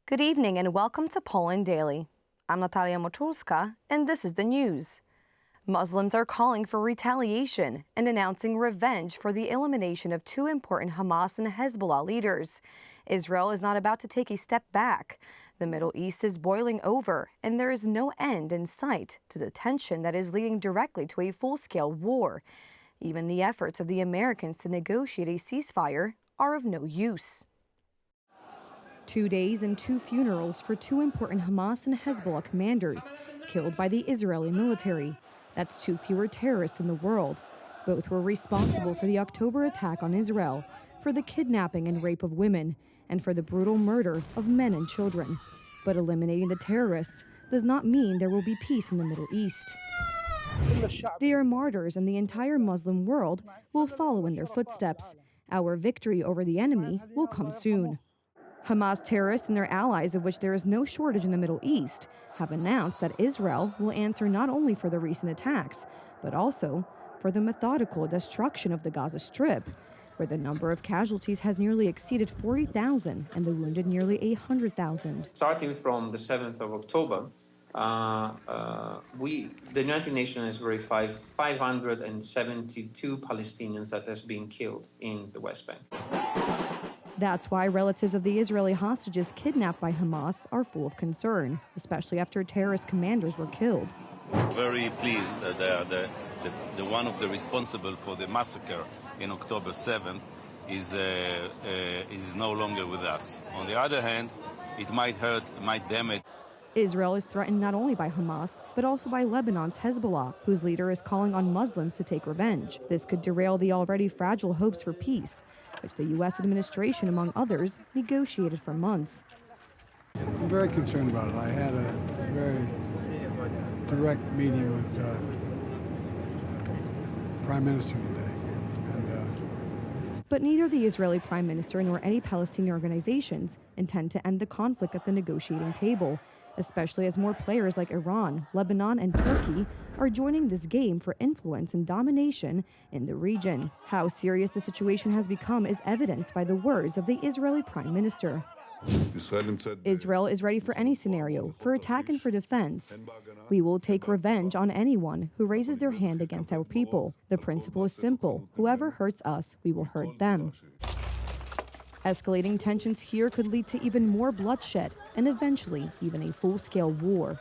Good evening and welcome to Poland Daily. I'm Natalia Moczulska, and this is the news. Muslims are calling for retaliation and announcing revenge for the elimination of two important Hamas and Hezbollah leaders. Israel is not about to take a step back. The Middle East is boiling over, and there is no end in sight to the tension that is leading directly to a full-scale war. Even the efforts of the Americans to negotiate a ceasefire are of no use. 2 days and 2 funerals for two important Hamas and Hezbollah commanders killed by the Israeli military. That's 2 fewer terrorists in the world. Both were responsible for the October attack on Israel, for the kidnapping and rape of women, and for the brutal murder of men and children. But eliminating the terrorists does not mean there will be peace in the Middle East. They are martyrs, and the entire Muslim world will follow in their footsteps. Our victory over the enemy will come soon. Hamas terrorists and their allies, of which there is no shortage in the Middle East, have announced that Israel will answer not only for the recent attacks, but also for the methodical destruction of the Gaza Strip, where the number of casualties has nearly exceeded 40,000 and the wounded nearly 100,000. Starting from the 7th of October, the United Nations has verified 572 Palestinians that has been killed in the West Bank. That's why relatives of the Israeli hostages kidnapped by Hamas are full of concern, especially after terrorist commanders were killed. Very pleased that the one of the responsible for the massacre in October 7th is no longer with us. On the other hand, it might hurt, it might damage. Israel is threatened not only by Hamas, but also by Lebanon's Hezbollah, whose leader is calling on Muslims to take revenge. This could derail the already fragile hopes for peace, which the U.S. administration, among others, negotiated for months. I'm very concerned about it. I had a very direct meeting with the Prime Minister today. But neither the Israeli Prime Minister nor any Palestinian organizations intend to end the conflict at the negotiating table, especially as more players like Iran, Lebanon, and Turkey are joining this game for influence and domination in the region. How serious the situation has become is evidenced by the words of the Israeli Prime Minister. Israel is ready for any scenario, for attack and for defense. We will take revenge on anyone who raises their hand against our people. The principle is simple. Whoever hurts us, we will hurt them. Escalating tensions here could lead to even more bloodshed and eventually even a full-scale war.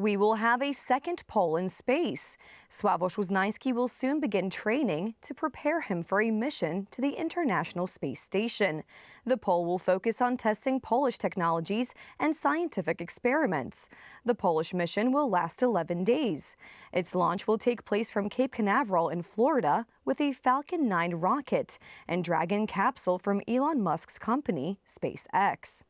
We will have a second Pole in space. Sławosz Uznański will soon begin training to prepare him for a mission to the International Space Station. The Pole will focus on testing Polish technologies and scientific experiments. The Polish mission will last 11 days. Its launch will take place from Cape Canaveral in Florida with a Falcon 9 rocket and Dragon capsule from Elon Musk's company, SpaceX.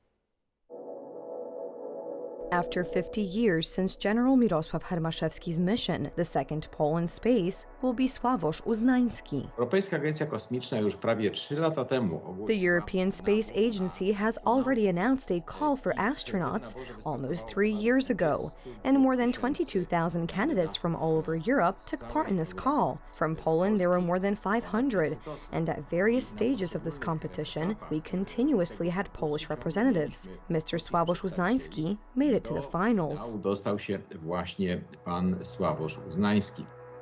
After 50 years since General Mirosław Hermaszewski's mission, the second Pole in space will be Sławosz Uznański. The European Space Agency has already announced a call for astronauts almost 3 years ago, and more than 22,000 candidates from all over Europe took part in this call. From Poland, there were more than 500, and at various stages of this competition, we continuously had Polish representatives. Mr. Sławosz Uznański made it to the finals.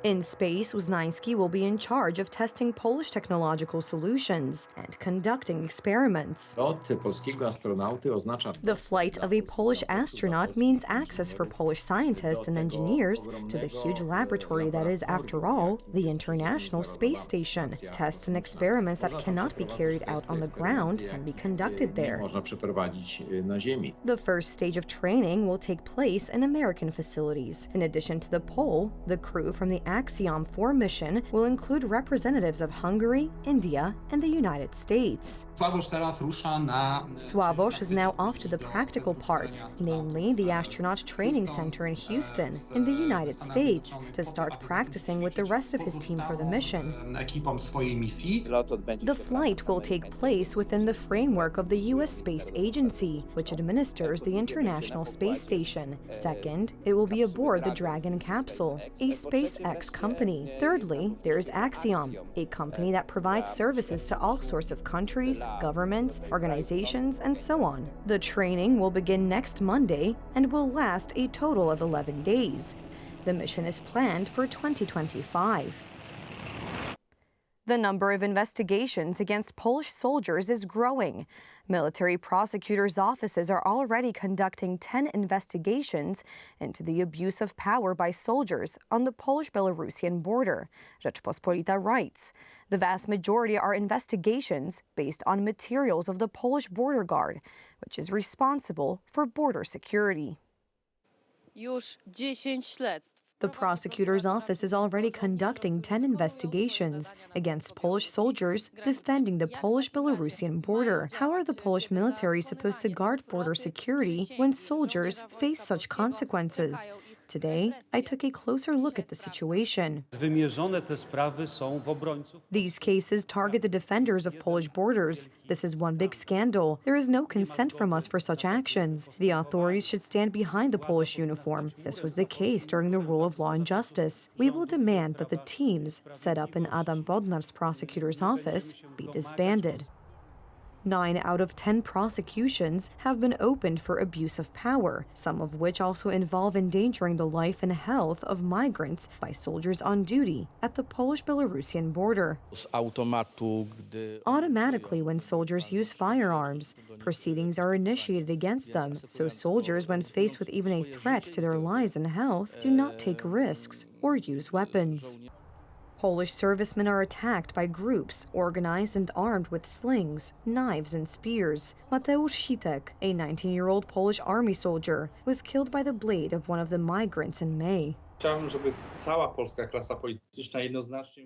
In space, Uznański will be in charge of testing Polish technological solutions and conducting experiments. The flight of a Polish astronaut means access for Polish scientists and engineers to the huge laboratory that is, after all, the International Space Station. Tests and experiments that cannot be carried out on the ground can be conducted there. The first stage of training will take place in American facilities. In addition to the Pole, the crew from the Axiom 4 mission will include representatives of Hungary, India, and the United States. Sławosz is now off to the practical part, namely the Astronaut Training Center in Houston, in the United States, to start practicing with the rest of his team for the mission. The flight will take place within the framework of the U.S. Space Agency, which administers the International Space Station. Second, it will be aboard the Dragon capsule, a SpaceX X company. Thirdly, there's Axiom, a company that provides services to all sorts of countries, governments, organizations, and so on. The training will begin next Monday and will last a total of 11 days. The mission is planned for 2025. The number of investigations against Polish soldiers is growing. Military prosecutors' offices are already conducting 10 investigations into the abuse of power by soldiers on the Polish-Belarusian border, Rzeczpospolita writes. The vast majority are investigations based on materials of the Polish Border Guard, which is responsible for border security. Już 10 śledztw. The prosecutor's office is already conducting 10 investigations against Polish soldiers defending the Polish-Belarusian border. How are the Polish military supposed to guard border security when soldiers face such consequences? Today, I took a closer look at the situation. These cases target the defenders of Polish borders. This is one big scandal. There is no consent from us for such actions. The authorities should stand behind the Polish uniform. This was the case during the rule of law and justice. We will demand that the teams set up in Adam Bodnar's prosecutor's office be disbanded. 9 out of 10 prosecutions have been opened for abuse of power, some of which also involve endangering the life and health of migrants by soldiers on duty at the Polish-Belarusian border. Automatically, when soldiers use firearms, proceedings are initiated against them, so soldiers, when faced with even a threat to their lives and health, do not take risks or use weapons. Polish servicemen are attacked by groups organized and armed with slings, knives, and spears. Mateusz Sitek, a 19-year-old Polish army soldier, was killed by the blade of one of the migrants in May.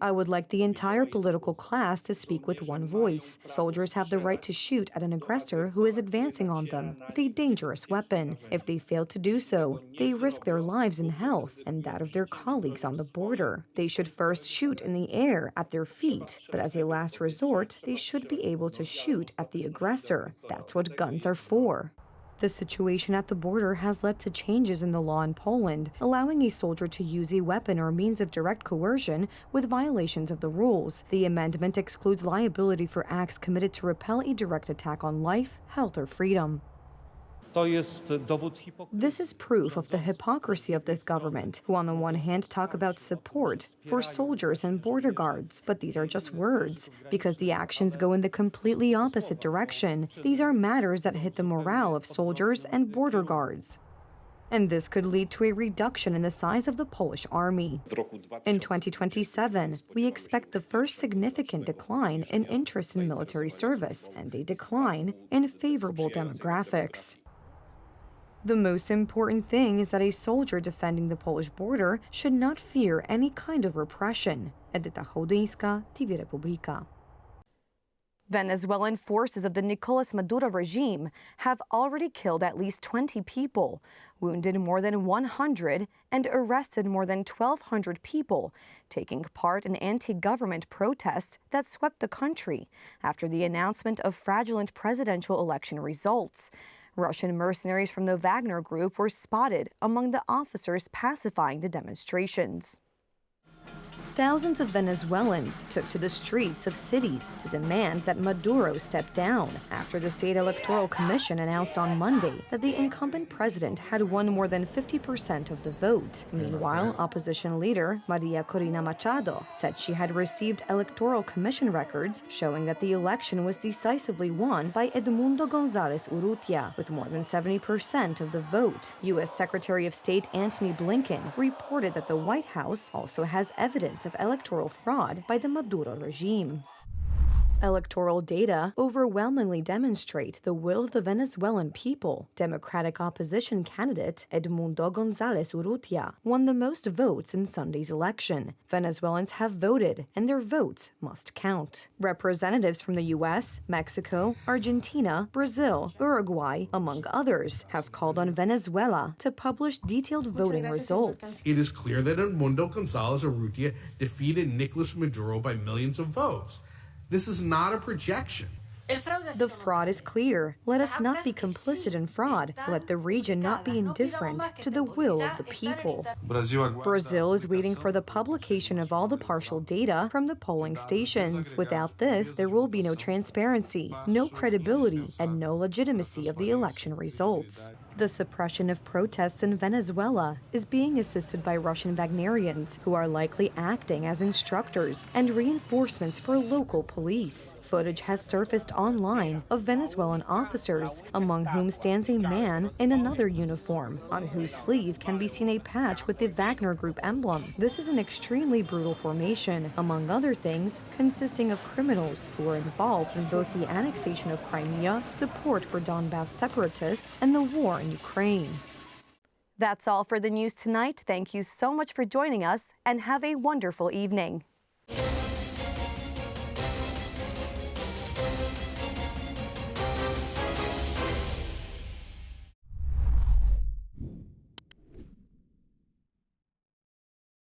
I would like the entire political class to speak with one voice. Soldiers have the right to shoot at an aggressor who is advancing on them with a dangerous weapon. If they fail to do so, they risk their lives and health and that of their colleagues on the border. They should first shoot in the air at their feet, but as a last resort, they should be able to shoot at the aggressor. That's what guns are for. The situation at the border has led to changes in the law in Poland, allowing a soldier to use a weapon or means of direct coercion with violations of the rules. The amendment excludes liability for acts committed to repel a direct attack on life, health, or freedom. This is proof of the hypocrisy of this government, who on the one hand talk about support for soldiers and border guards, but these are just words, because the actions go in the completely opposite direction. These are matters that hit the morale of soldiers and border guards. And this could lead to a reduction in the size of the Polish army. In 2027, we expect the first significant decline in interest in military service and a decline in favorable demographics. The most important thing is that a soldier defending the Polish border should not fear any kind of repression. Edyta Hodyńska, TV Republika. Venezuelan forces of the Nicolas Maduro regime have already killed at least 20 people, wounded more than 100, and arrested more than 1,200 people, taking part in anti-government protests that swept the country after the announcement of fraudulent presidential election results. Russian mercenaries from the Wagner Group were spotted among the officers pacifying the demonstrations. Thousands of Venezuelans took to the streets of cities to demand that Maduro step down after the State Electoral Commission announced on Monday that the incumbent president had won more than 50% of the vote. Meanwhile, opposition leader Maria Corina Machado said she had received Electoral Commission records showing that the election was decisively won by Edmundo González Urrutia, with more than 70% of the vote. U.S. Secretary of State Antony Blinken reported that the White House also has evidence of electoral fraud by the Maduro regime. Electoral data overwhelmingly demonstrate the will of the Venezuelan people. Democratic opposition candidate Edmundo González Urrutia won the most votes in Sunday's election. Venezuelans have voted, and their votes must count. Representatives from the U.S., Mexico, Argentina, Brazil, Uruguay, among others, have called on Venezuela to publish detailed voting results. It is clear that Edmundo González Urrutia defeated Nicolas Maduro by millions of votes. This is not a projection. The fraud is clear. Let us not be complicit in fraud. Let the region not be indifferent to the will of the people. Brazil is waiting for the publication of all the partial data from the polling stations. Without this, there will be no transparency, no credibility, and no legitimacy of the election results. The suppression of protests in Venezuela is being assisted by Russian Wagnerians, who are likely acting as instructors and reinforcements for local police. Footage has surfaced online of Venezuelan officers, among whom stands a man in another uniform, on whose sleeve can be seen a patch with the Wagner Group emblem. This is an extremely brutal formation, among other things, consisting of criminals who are involved in both the annexation of Crimea, support for Donbass separatists, and the war in Ukraine. That's all for the news tonight. Thank you so much for joining us, and have a wonderful evening.